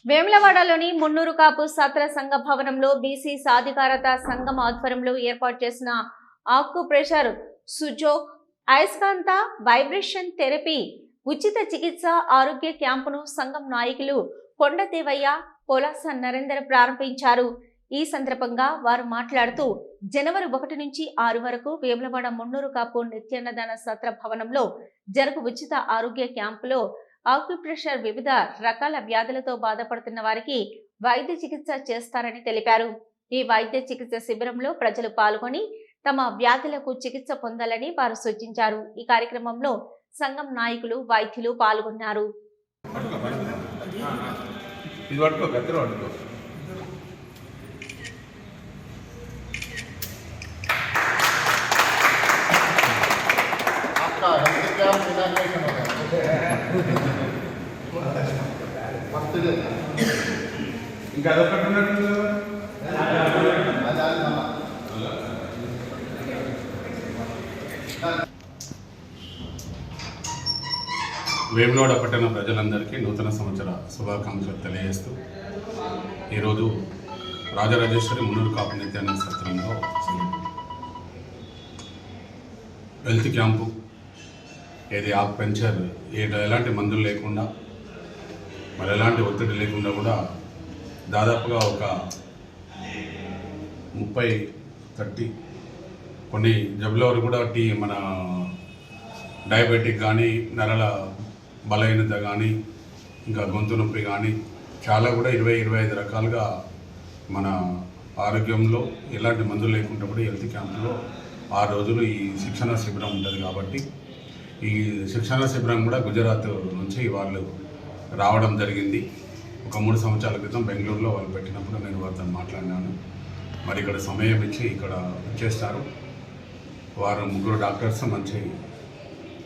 వేములవాడలోని మున్నూరు కాపు సత్ర సంఘ భవనంలో బీసీ సాధికారత సంఘం ఆధ్వర్యంలో ఏర్పాటు చేసిన ఆక్యుప్రెషర్, సుజోక్, అయస్కాంత వైబ్రేషన్ థెరపీ ఉచిత చికిత్స ఆరోగ్య క్యాంపును సంఘం నాయకులు కొండదేవయ్య, పొలాస నరేందర్ ప్రారంభించారు. ఈ సందర్భంగా వారు మాట్లాడుతూ జనవరి 1 నుంచి 6 వరకు వేములవాడ మున్నూరు కాపు నిత్యాన్నదాన సత్ర భవనంలో జరుగు ఉచిత ఆరోగ్య క్యాంపులో ఆక్యుప్రెషర్, వివిధ రకాల వ్యాధులతో బాధపడుతున్న వారికి వైద్య చికిత్స చేస్తారని తెలిపారు. ఈ వైద్య చికిత్స శిబిరంలో ప్రజలు పాల్గొని తమ వ్యాధులకు చికిత్స పొందాలని వారు సూచించారు. ఈ కార్యక్రమంలో సంఘం నాయకులు, వైద్యులు పాల్గొన్నారు. ఇంకా అదొకటి వేములవాడ పట్టణ ప్రజలందరికీ నూతన సంవత్సర శుభాకాంక్షలు తెలియజేస్తూ ఈరోజు రాజరాజేశ్వరి మున్నూరు కాపు నిత్యాన్న సత్రంలో హెల్త్ క్యాంపు, ఏది ఆక్యుపెంచర్, ఎలాంటి మందులు లేకుండా, మరి ఎలాంటి ఒత్తిడి లేకుండా కూడా దాదాపుగా ఒక 30-30 కొన్ని జబ్బుల వరకు కూడా మన డయాబెటిక్ కానీ, నరాల బలహీనత కానీ, ఇంకా గొంతు నొప్పి కానీ చాలా కూడా 20-25 రకాలుగా మన ఆరోగ్యంలో ఎలాంటి మందులు లేకుండా కూడా హెల్త్ క్యాంపులో 6 రోజులు ఈ శిక్షణ శిబిరం ఉంటుంది. కాబట్టి ఈ శిక్షణ శిబిరం కూడా గుజరాత్ నుంచి వాళ్ళు రావడం జరిగింది. ఒక 3 సంవత్సరాల క్రితం బెంగళూరులో వాళ్ళు పెట్టినప్పుడు నేను వారితో మాట్లాడినాను. మరి ఇక్కడ సమయం ఇచ్చి ఇక్కడ చేస్తారు. వారు 3 డాక్టర్స్, మంచి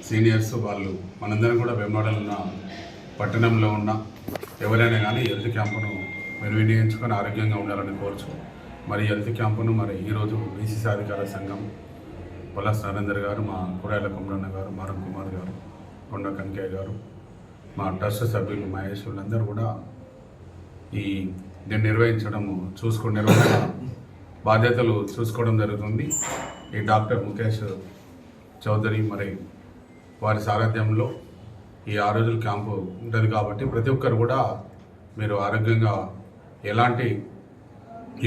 సీనియర్స్. వాళ్ళు మనందరం కూడా వేములవాడలో ఉన్న పట్టణంలో ఉన్న ఎవరైనా కానీ హెల్త్ క్యాంపును వినియోగించుకొని ఆరోగ్యంగా ఉండాలని కోరుచు. మరి హెల్త్ క్యాంపును మరి ఈరోజు బీసీ సాధికార సంఘం పొలాస నరేందర్ గారు, మా కూరాయల కుమరన్న గారు, మారం కుమార్ గారు, కొండ కనకయ్య గారు, మా ట్రస్ట్ సభ్యులు మహేష్, వీళ్ళందరూ కూడా దీన్ని నిర్వహించడం నిర్వహణ బాధ్యతలు చూసుకోవడం జరుగుతుంది. ఈ డాక్టర్ ముఖేష్ చౌదరి మరి వారి సారథ్యంలో ఈ 6 రోజుల క్యాంపు ఉంటుంది. కాబట్టి ప్రతి ఒక్కరు కూడా మీరు ఆరోగ్యంగా ఎలాంటి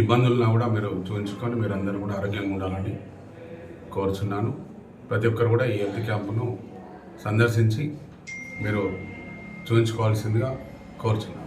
ఇబ్బందులున్నా కూడా మీరు చూపించుకొని మీరు అందరూ కూడా ఆరోగ్యంగా ఉండాలని కోరుచున్నాను. ప్రతి ఒక్కరు కూడా ఈ హెల్త్ క్యాంపును సందర్శించి మీరు చూపించుకోవాల్సిందిగా కోరుచున్నాను.